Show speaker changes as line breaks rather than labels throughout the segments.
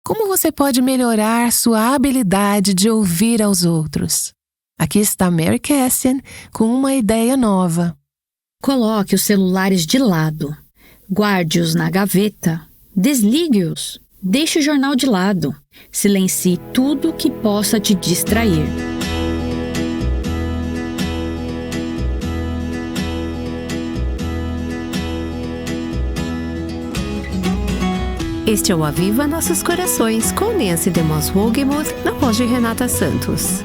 Como você pode melhorar sua habilidade de ouvir aos outros? Aqui está Mary Cassian com uma ideia nova.
Coloque os celulares de lado. Guarde-os na gaveta. Desligue-os. Deixe o jornal de lado. Silencie tudo que possa te distrair.
Este é o Aviva Nossos Corações, com Nancy DeMoss Wogemuth, na voz de Renata Santos.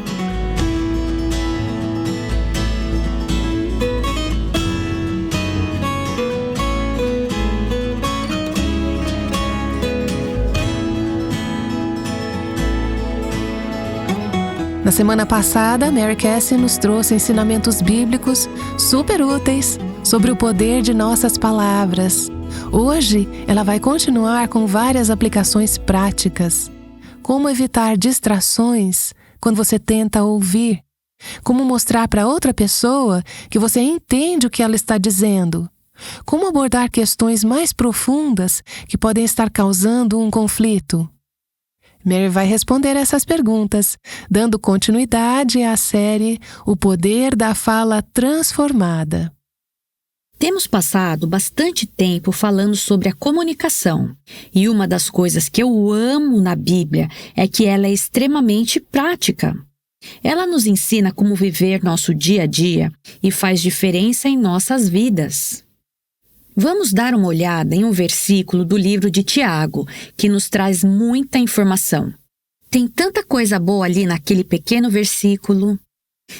Na semana passada, Mary Cassian nos trouxe ensinamentos bíblicos super úteis sobre o poder de nossas palavras. Hoje, ela vai continuar com várias aplicações práticas. Como evitar distrações quando você tenta ouvir. Como mostrar para outra pessoa que você entende o que ela está dizendo. Como abordar questões mais profundas que podem estar causando um conflito. Mary vai responder essas perguntas, dando continuidade à série O Poder da Fala Transformada.
Temos passado bastante tempo falando sobre a comunicação. E uma das coisas que eu amo na Bíblia é que ela é extremamente prática. Ela nos ensina como viver nosso dia a dia e faz diferença em nossas vidas. Vamos dar uma olhada em um versículo do livro de Tiago, que nos traz muita informação. Tem tanta coisa boa ali naquele pequeno versículo.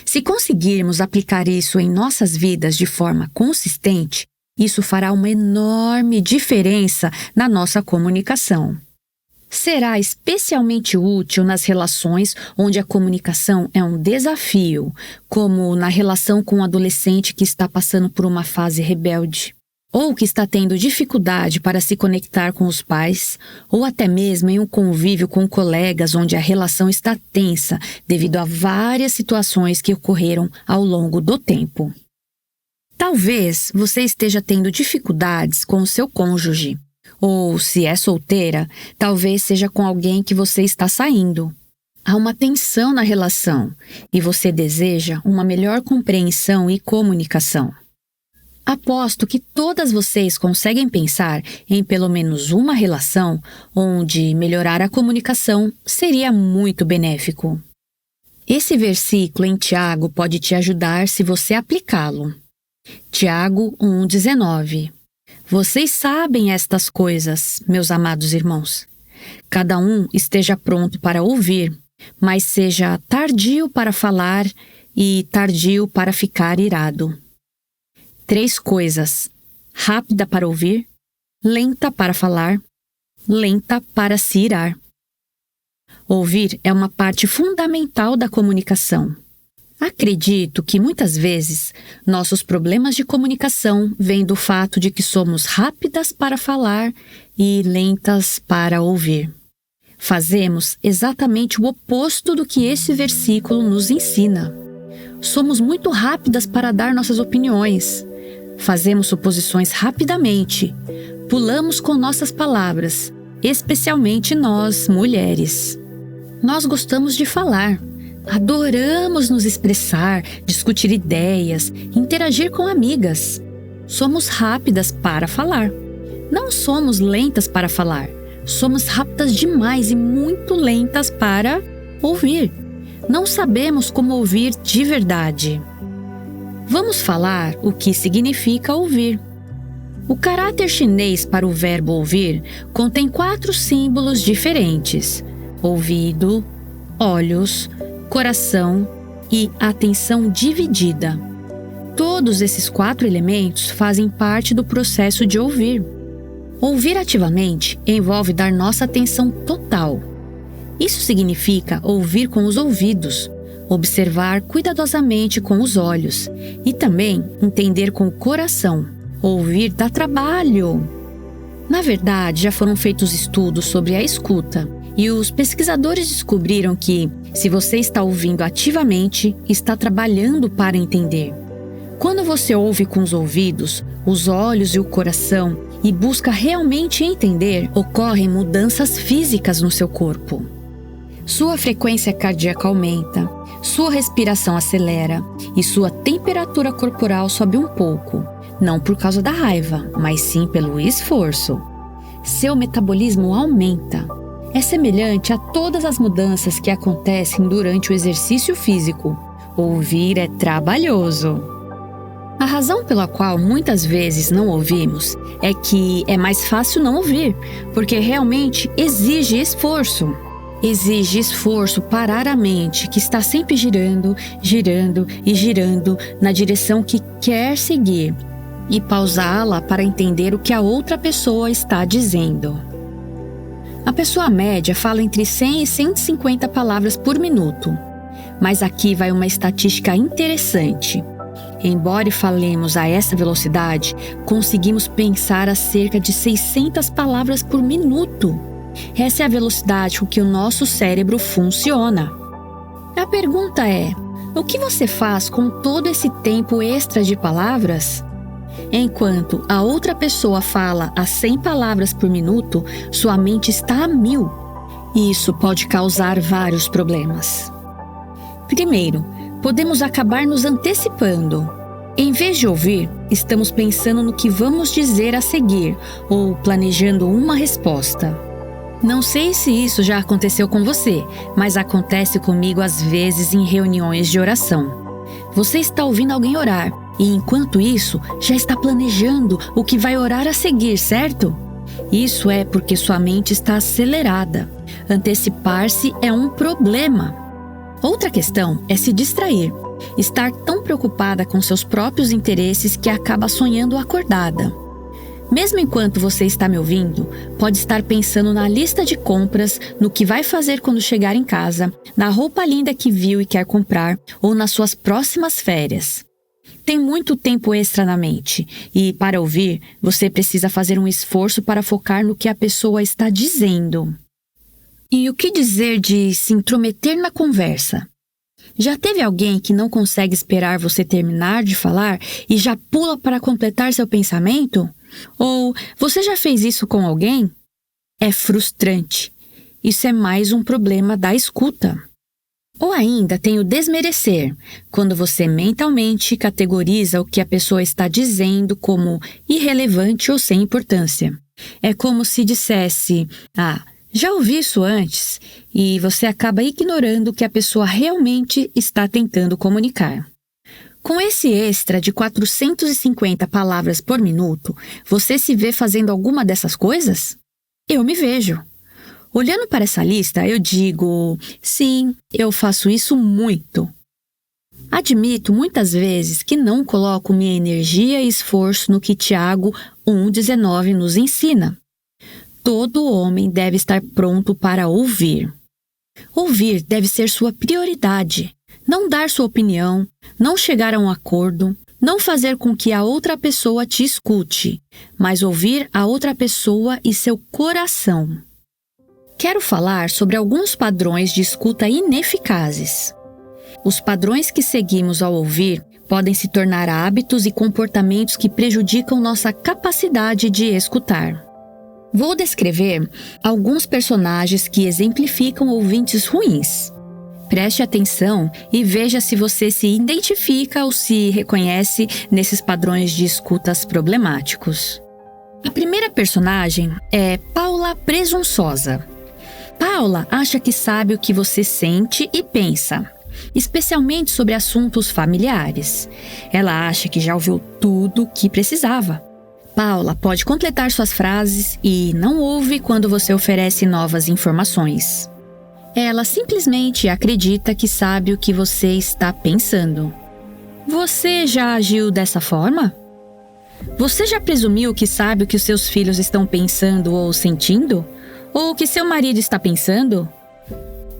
Se conseguirmos aplicar isso em nossas vidas de forma consistente, isso fará uma enorme diferença na nossa comunicação. Será especialmente útil nas relações onde a comunicação é um desafio, como na relação com um adolescente que está passando por uma fase rebelde, ou que está tendo dificuldade para se conectar com os pais, ou até mesmo em um convívio com colegas onde a relação está tensa devido a várias situações que ocorreram ao longo do tempo. Talvez você esteja tendo dificuldades com o seu cônjuge, ou se é solteira, talvez seja com alguém que você está saindo. Há uma tensão na relação e você deseja uma melhor compreensão e comunicação. Aposto que todas vocês conseguem pensar em pelo menos uma relação onde melhorar a comunicação seria muito benéfico. Esse versículo em Tiago pode te ajudar se você aplicá-lo. Tiago 1,19. Vocês sabem estas coisas, meus amados irmãos. Cada um esteja pronto para ouvir, mas seja tardio para falar e tardio para ficar irado. 3 coisas: rápida para ouvir, lenta para falar, lenta para se irar. Ouvir é uma parte fundamental da comunicação. Acredito que muitas vezes nossos problemas de comunicação vêm do fato de que somos rápidas para falar e lentas para ouvir. Fazemos exatamente o oposto do que esse versículo nos ensina. Somos muito rápidas para dar nossas opiniões. Fazemos suposições rapidamente, pulamos com nossas palavras, especialmente nós, mulheres. Nós gostamos de falar, adoramos nos expressar, discutir ideias, interagir com amigas. Somos rápidas para falar. Não somos lentas para falar, somos rápidas demais e muito lentas para ouvir. Não sabemos como ouvir de verdade. Vamos falar o que significa ouvir. O caráter chinês para o verbo ouvir contém 4 símbolos diferentes: ouvido, olhos, coração e atenção dividida. Todos esses 4 elementos fazem parte do processo de ouvir. Ouvir ativamente envolve dar nossa atenção total. Isso significa ouvir com os ouvidos, observar cuidadosamente com os olhos e também entender com o coração. Ouvir dá trabalho. Na verdade, já foram feitos estudos sobre a escuta e os pesquisadores descobriram que, se você está ouvindo ativamente, está trabalhando para entender. Quando você ouve com os ouvidos, os olhos e o coração e busca realmente entender, ocorrem mudanças físicas no seu corpo. Sua frequência cardíaca aumenta, sua respiração acelera e sua temperatura corporal sobe um pouco, não por causa da raiva, mas sim pelo esforço. Seu metabolismo aumenta. É semelhante a todas as mudanças que acontecem durante o exercício físico. Ouvir é trabalhoso. A razão pela qual muitas vezes não ouvimos é que é mais fácil não ouvir, porque realmente exige esforço. Exige esforço parar a mente, que está sempre girando, girando e girando na direção que quer seguir, e pausá-la para entender o que a outra pessoa está dizendo. A pessoa média fala entre 100 e 150 palavras por minuto. Mas aqui vai uma estatística interessante. Embora falemos a essa velocidade, conseguimos pensar a cerca de 600 palavras por minuto. Essa é a velocidade com que o nosso cérebro funciona. A pergunta é: o que você faz com todo esse tempo extra de palavras? Enquanto a outra pessoa fala a 100 palavras por minuto, sua mente está a 1000. E isso pode causar vários problemas. Primeiro, podemos acabar nos antecipando. Em vez de ouvir, estamos pensando no que vamos dizer a seguir ou planejando uma resposta. Não sei se isso já aconteceu com você, mas acontece comigo às vezes em reuniões de oração. Você está ouvindo alguém orar e, enquanto isso, já está planejando o que vai orar a seguir, certo? Isso é porque sua mente está acelerada. Antecipar-se é um problema. Outra questão é se distrair. Estar tão preocupada com seus próprios interesses que acaba sonhando acordada. Mesmo enquanto você está me ouvindo, pode estar pensando na lista de compras, no que vai fazer quando chegar em casa, na roupa linda que viu e quer comprar, ou nas suas próximas férias. Tem muito tempo extra na mente, e para ouvir, você precisa fazer um esforço para focar no que a pessoa está dizendo. E o que dizer de se intrometer na conversa? Já teve alguém que não consegue esperar você terminar de falar e já pula para completar seu pensamento? Ou você já fez isso com alguém? É frustrante. Isso é mais um problema da escuta. Ou ainda tem o desmerecer, quando você mentalmente categoriza o que a pessoa está dizendo como irrelevante ou sem importância. É como se dissesse: já ouvi isso antes, e você acaba ignorando o que a pessoa realmente está tentando comunicar. Com esse extra de 450 palavras por minuto, você se vê fazendo alguma dessas coisas? Eu me vejo. Olhando para essa lista, eu digo: sim, eu faço isso muito. Admito muitas vezes que não coloco minha energia e esforço no que Tiago 1,19 nos ensina. Todo homem deve estar pronto para ouvir. Ouvir deve ser sua prioridade. Não dar sua opinião, não chegar a um acordo, não fazer com que a outra pessoa te escute, mas ouvir a outra pessoa e seu coração. Quero falar sobre alguns padrões de escuta ineficazes. Os padrões que seguimos ao ouvir podem se tornar hábitos e comportamentos que prejudicam nossa capacidade de escutar. Vou descrever alguns personagens que exemplificam ouvintes ruins. Preste atenção e veja se você se identifica ou se reconhece nesses padrões de escutas problemáticos. A primeira personagem é Paula Presunçosa. Paula acha que sabe o que você sente e pensa, especialmente sobre assuntos familiares. Ela acha que já ouviu tudo o que precisava. Paula pode completar suas frases e não ouve quando você oferece novas informações. Ela simplesmente acredita que sabe o que você está pensando. Você já agiu dessa forma? Você já presumiu que sabe o que os seus filhos estão pensando ou sentindo? Ou o que seu marido está pensando?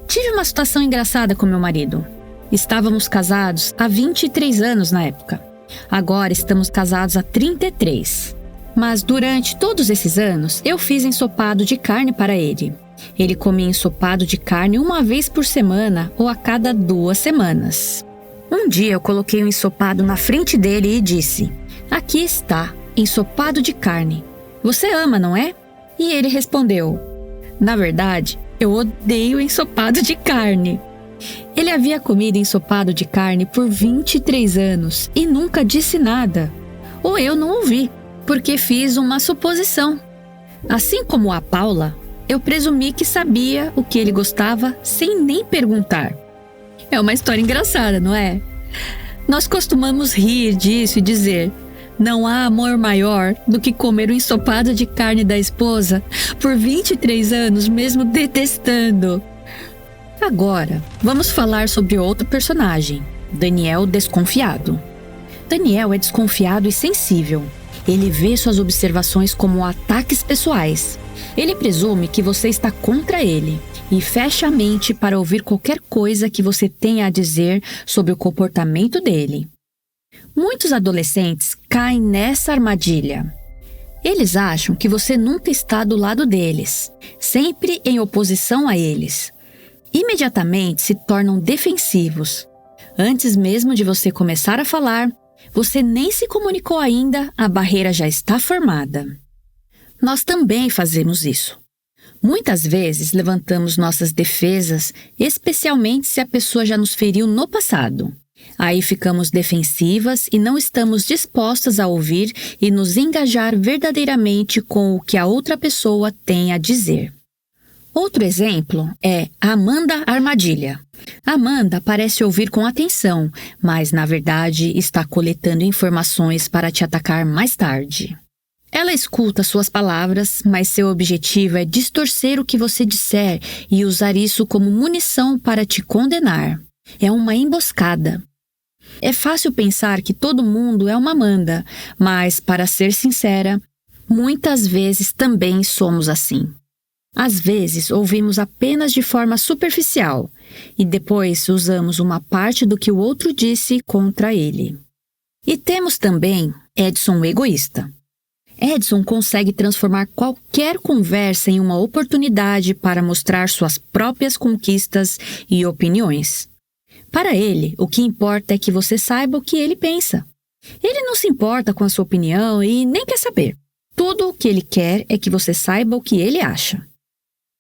Tive uma situação engraçada com meu marido. Estávamos casados há 23 anos na época. Agora estamos casados há 33. Mas durante todos esses anos, eu fiz ensopado de carne para ele. Ele comia ensopado de carne uma vez por semana ou a cada 2 semanas. Um dia eu coloquei um ensopado na frente dele e disse: aqui está, ensopado de carne. Você ama, não é? E ele respondeu: na verdade, eu odeio ensopado de carne. Ele havia comido ensopado de carne por 23 anos e nunca disse nada. Ou eu não ouvi, porque fiz uma suposição. Assim como a Paula, eu presumi que sabia o que ele gostava sem nem perguntar. É uma história engraçada, não é? Nós costumamos rir disso e dizer: não há amor maior do que comer o ensopado de carne da esposa por 23 anos, mesmo detestando. Agora, vamos falar sobre outro personagem, Daniel desconfiado. Daniel é desconfiado e sensível. Ele vê suas observações como ataques pessoais. Ele presume que você está contra ele e fecha a mente para ouvir qualquer coisa que você tenha a dizer sobre o comportamento dele. Muitos adolescentes caem nessa armadilha. Eles acham que você nunca está do lado deles, sempre em oposição a eles. Imediatamente se tornam defensivos. Antes mesmo de você começar a falar, você nem se comunicou ainda, a barreira já está formada. Nós também fazemos isso. Muitas vezes levantamos nossas defesas, especialmente se a pessoa já nos feriu no passado. Aí ficamos defensivas e não estamos dispostas a ouvir e nos engajar verdadeiramente com o que a outra pessoa tem a dizer. Outro exemplo é Amanda Armadilha. Amanda parece ouvir com atenção, mas na verdade está coletando informações para te atacar mais tarde. Ela escuta suas palavras, mas seu objetivo é distorcer o que você disser e usar isso como munição para te condenar. É uma emboscada. É fácil pensar que todo mundo é uma Amanda, mas, para ser sincera, muitas vezes também somos assim. Às vezes, ouvimos apenas de forma superficial e depois usamos uma parte do que o outro disse contra ele. E temos também Edson o egoísta. Edson consegue transformar qualquer conversa em uma oportunidade para mostrar suas próprias conquistas e opiniões. Para ele, o que importa é que você saiba o que ele pensa. Ele não se importa com a sua opinião e nem quer saber. Tudo o que ele quer é que você saiba o que ele acha.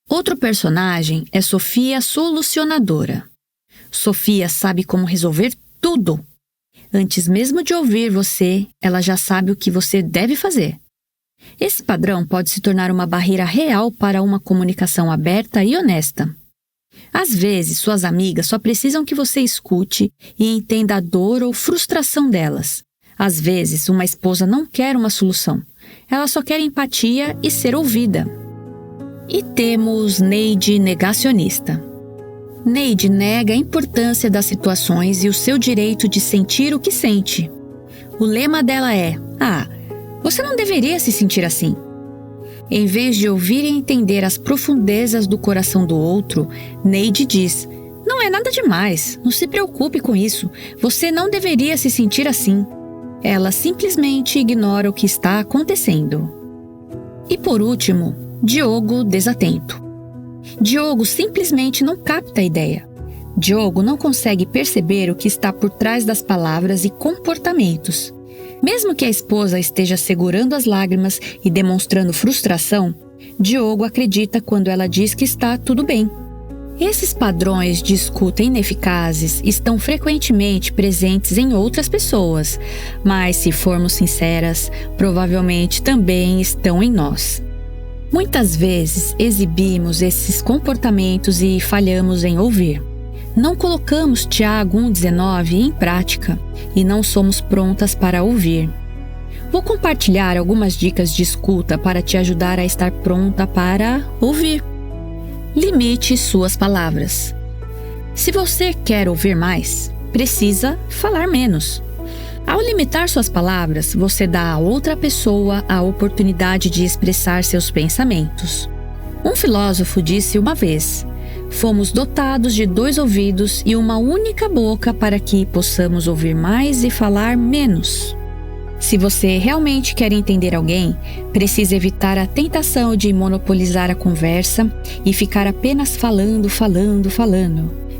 Outro personagem é Sofia Solucionadora. Sofia sabe como resolver tudo. Antes mesmo de ouvir você, ela já sabe o que você deve fazer. Esse padrão pode se tornar uma barreira real para uma comunicação aberta e honesta. Às vezes, suas amigas só precisam que você escute e entenda a dor ou frustração delas. Às vezes, uma esposa não quer uma solução. Ela só quer empatia e ser ouvida. E temos Neide negacionista. Neide nega a importância das situações e o seu direito de sentir o que sente. O lema dela é: você não deveria se sentir assim. Em vez de ouvir e entender as profundezas do coração do outro, Neide diz: não é nada demais, não se preocupe com isso, você não deveria se sentir assim. Ela simplesmente ignora o que está acontecendo. E por último, Diogo desatento. Diogo simplesmente não capta a ideia. Diogo não consegue perceber o que está por trás das palavras e comportamentos. Mesmo que a esposa esteja segurando as lágrimas e demonstrando frustração, Diogo acredita quando ela diz que está tudo bem. Esses padrões de escuta ineficazes estão frequentemente presentes em outras pessoas, mas, se formos sinceras, provavelmente também estão em nós. Muitas vezes exibimos esses comportamentos e falhamos em ouvir. Não colocamos Tiago 1,19 em prática e não somos prontas para ouvir. Vou compartilhar algumas dicas de escuta para te ajudar a estar pronta para ouvir. Limite suas palavras. Se você quer ouvir mais, precisa falar menos. Ao limitar suas palavras, você dá a outra pessoa a oportunidade de expressar seus pensamentos. Um filósofo disse uma vez: fomos dotados de 2 ouvidos e uma única boca para que possamos ouvir mais e falar menos. Se você realmente quer entender alguém, precisa evitar a tentação de monopolizar a conversa e ficar apenas falando.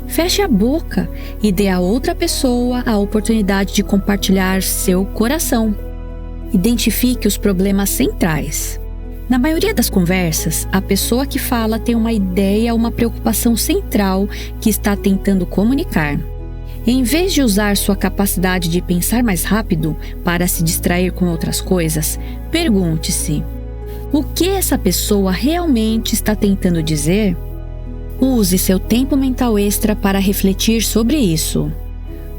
Feche a boca e dê a outra pessoa a oportunidade de compartilhar seu coração. Identifique os problemas centrais. Na maioria das conversas, a pessoa que fala tem uma ideia, uma preocupação central que está tentando comunicar. Em vez de usar sua capacidade de pensar mais rápido para se distrair com outras coisas, pergunte-se: o que essa pessoa realmente está tentando dizer? Use seu tempo mental extra para refletir sobre isso.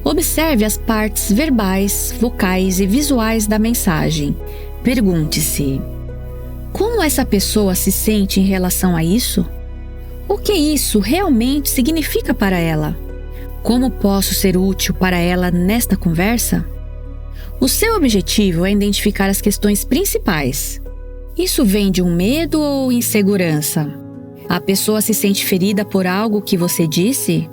Observe as partes verbais, vocais e visuais da mensagem. Pergunte-se: como essa pessoa se sente em relação a isso? O que isso realmente significa para ela? Como posso ser útil para ela nesta conversa? O seu objetivo é identificar as questões principais. Isso vem de um medo ou insegurança? A pessoa se sente ferida por algo que você disse?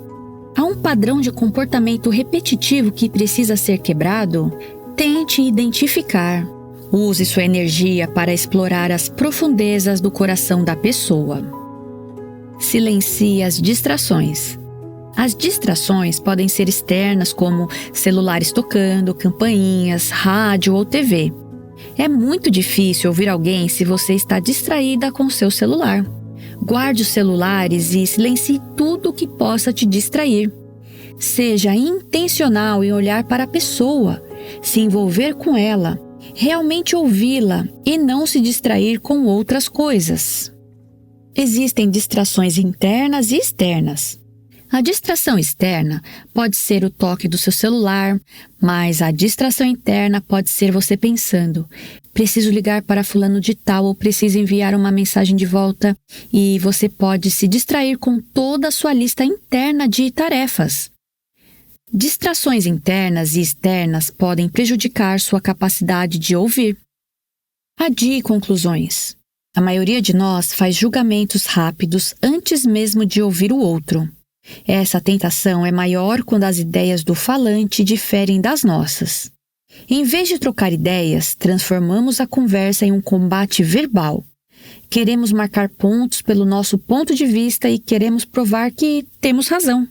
Há um padrão de comportamento repetitivo que precisa ser quebrado? Tente identificar. Use sua energia para explorar as profundezas do coração da pessoa. Silencie as distrações. As distrações podem ser externas, como celulares tocando, campainhas, rádio ou TV. É muito difícil ouvir alguém se você está distraída com seu celular. Guarde os celulares e silencie tudo que possa te distrair. Seja intencional em olhar para a pessoa, se envolver com ela, realmente ouvi-la e não se distrair com outras coisas. Existem distrações internas e externas. A distração externa pode ser o toque do seu celular, mas a distração interna pode ser você pensando: preciso ligar para fulano de tal ou preciso enviar uma mensagem de volta, e você pode se distrair com toda a sua lista interna de tarefas. Distrações internas e externas podem prejudicar sua capacidade de ouvir. Adie conclusões. A maioria de nós faz julgamentos rápidos antes mesmo de ouvir o outro. Essa tentação é maior quando as ideias do falante diferem das nossas. Em vez de trocar ideias, transformamos a conversa em um combate verbal. Queremos marcar pontos pelo nosso ponto de vista e queremos provar que temos razão.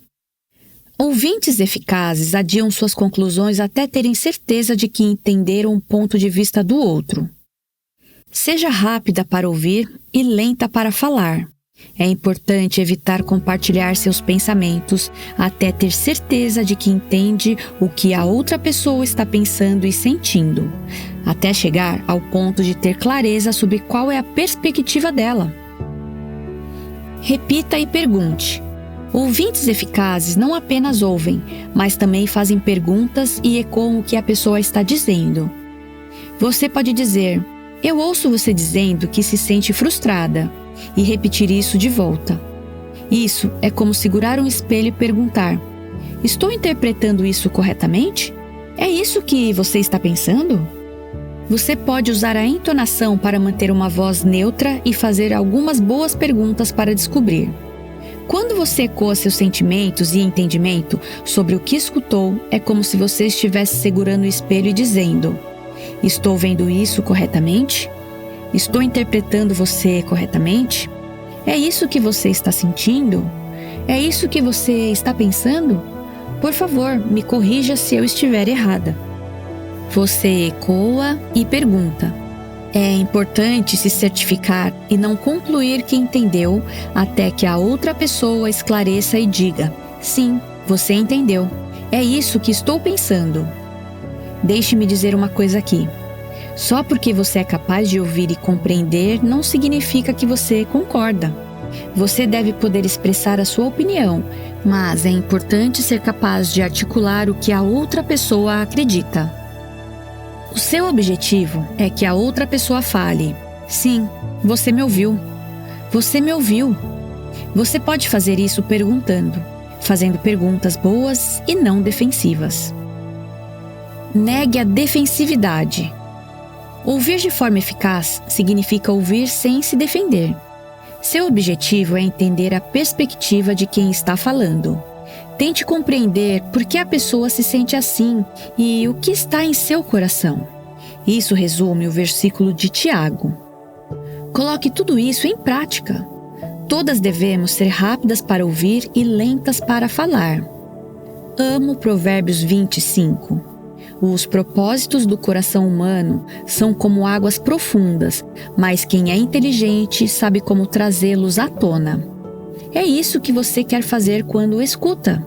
Ouvintes eficazes adiam suas conclusões até terem certeza de que entenderam o ponto de vista do outro. Seja rápida para ouvir e lenta para falar. É importante evitar compartilhar seus pensamentos até ter certeza de que entende o que a outra pessoa está pensando e sentindo, até chegar ao ponto de ter clareza sobre qual é a perspectiva dela. Repita e pergunte. Ouvintes eficazes não apenas ouvem, mas também fazem perguntas e ecoam o que a pessoa está dizendo. Você pode dizer: eu ouço você dizendo que se sente frustrada, e repetir isso de volta. Isso é como segurar um espelho e perguntar: estou interpretando isso corretamente? É isso que você está pensando? Você pode usar a entonação para manter uma voz neutra e fazer algumas boas perguntas para descobrir. Quando você ecoa seus sentimentos e entendimento sobre o que escutou, é como se você estivesse segurando o espelho e dizendo: estou vendo isso corretamente? Estou interpretando você corretamente? É isso que você está sentindo? É isso que você está pensando? Por favor, me corrija se eu estiver errada. Você ecoa e pergunta. É importante se certificar e não concluir que entendeu até que a outra pessoa esclareça e diga: sim, você entendeu. É isso que estou pensando. Deixe-me dizer uma coisa aqui. Só porque você é capaz de ouvir e compreender não significa que você concorda. Você deve poder expressar a sua opinião, mas é importante ser capaz de articular o que a outra pessoa acredita. O seu objetivo é que a outra pessoa fale: sim, você me ouviu. Você me ouviu. Você pode fazer isso perguntando, fazendo perguntas boas e não defensivas. Negue a defensividade. Ouvir de forma eficaz significa ouvir sem se defender. Seu objetivo é entender a perspectiva de quem está falando. Tente compreender por que a pessoa se sente assim e o que está em seu coração. Isso resume o versículo de Tiago. Coloque tudo isso em prática. Todas devemos ser rápidas para ouvir e lentas para falar. Amo Provérbios 25. Os propósitos do coração humano são como águas profundas, mas quem é inteligente sabe como trazê-los à tona. É isso que você quer fazer quando escuta.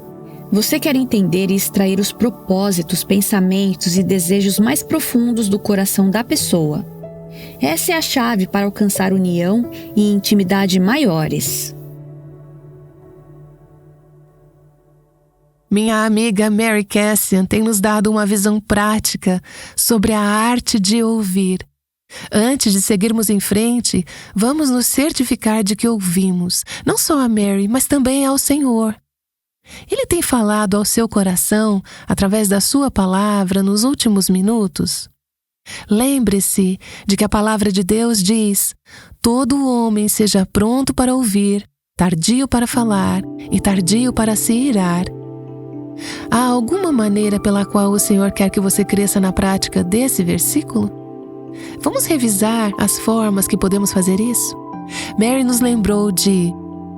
Você quer entender e extrair os propósitos, pensamentos e desejos mais profundos do coração da pessoa. Essa é a chave para alcançar união e intimidade maiores.
Minha amiga Mary Cassian tem nos dado uma visão prática sobre a arte de ouvir. Antes de seguirmos em frente, vamos nos certificar de que ouvimos, não só a Mary, mas também ao Senhor. Ele tem falado ao seu coração através da sua palavra nos últimos minutos? Lembre-se de que a palavra de Deus diz: todo homem seja pronto para ouvir, tardio para falar e tardio para se irar. Há alguma maneira pela qual o Senhor quer que você cresça na prática desse versículo? Vamos revisar as formas que podemos fazer isso? Mary nos lembrou de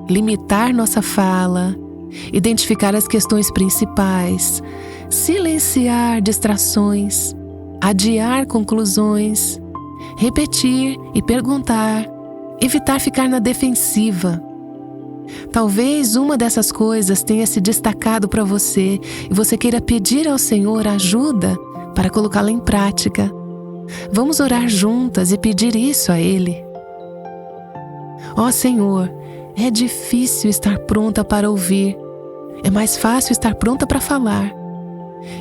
limitar nossa fala, identificar as questões principais, silenciar distrações, adiar conclusões, repetir e perguntar, evitar ficar na defensiva. Talvez uma dessas coisas tenha se destacado para você e você queira pedir ao Senhor ajuda para colocá-la em prática. Vamos orar juntas e pedir isso a Ele. Ó Senhor, é difícil estar pronta para ouvir. É mais fácil estar pronta para falar.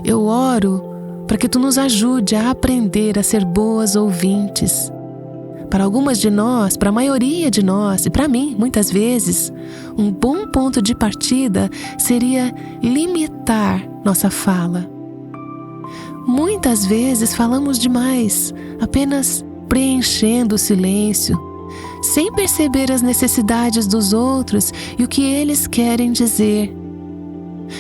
Eu oro para que Tu nos ajude a aprender a ser boas ouvintes. Para algumas de nós, para a maioria de nós, e para mim, muitas vezes, um bom ponto de partida seria limitar nossa fala. Muitas vezes falamos demais, apenas preenchendo o silêncio, sem perceber as necessidades dos outros e o que eles querem dizer.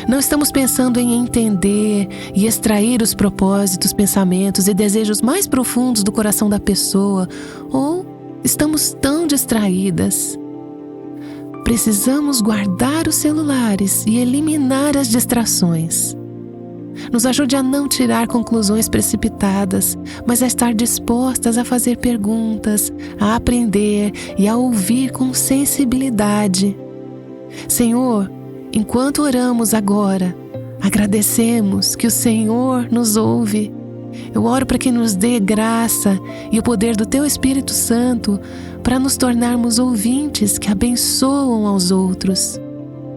Não estamos pensando em entender e extrair os propósitos, pensamentos e desejos mais profundos do coração da pessoa, ou estamos tão distraídas. Precisamos guardar os celulares e eliminar as distrações. Nos ajude a não tirar conclusões precipitadas, mas a estar dispostas a fazer perguntas, a aprender e a ouvir com sensibilidade. Senhor, enquanto oramos agora, agradecemos que o Senhor nos ouve. Eu oro para que nos dê graça e o poder do Teu Espírito Santo para nos tornarmos ouvintes que abençoam aos outros.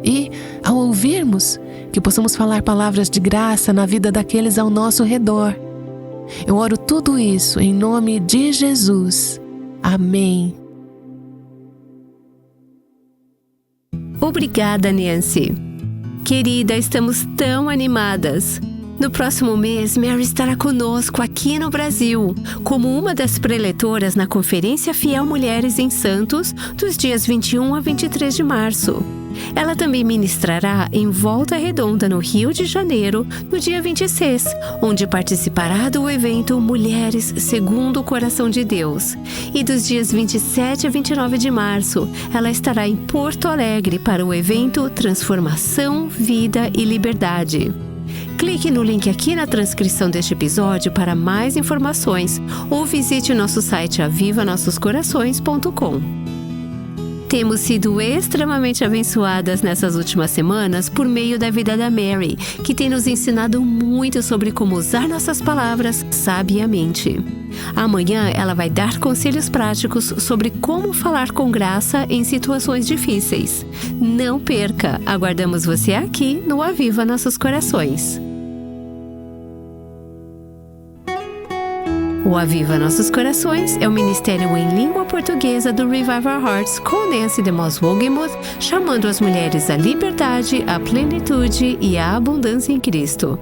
E, ao ouvirmos, que possamos falar palavras de graça na vida daqueles ao nosso redor. Eu oro tudo isso em nome de Jesus. Amém.
Obrigada, Nancy. Querida, estamos tão animadas. No próximo mês, Mary estará conosco aqui no Brasil, como uma das preletoras na Conferência Fiel Mulheres em Santos, dos dias 21 a 23 de março. Ela também ministrará em Volta Redonda, no Rio de Janeiro, no dia 26, onde participará do evento Mulheres Segundo o Coração de Deus. E dos dias 27 a 29 de março, ela estará em Porto Alegre para o evento Transformação, Vida e Liberdade. Clique no link aqui na transcrição deste episódio para mais informações ou visite o nosso site avivanossoscorações.com. Temos sido extremamente abençoadas nessas últimas semanas por meio da vida da Mary, que tem nos ensinado muito sobre como usar nossas palavras sabiamente. Amanhã ela vai dar conselhos práticos sobre como falar com graça em situações difíceis. Não perca! Aguardamos você aqui no Aviva Nossos Corações. O Aviva Nossos Corações é o ministério em língua portuguesa do Revive Our Hearts com Nancy DeMoss Wogemuth, chamando as mulheres à liberdade, à plenitude e à abundância em Cristo.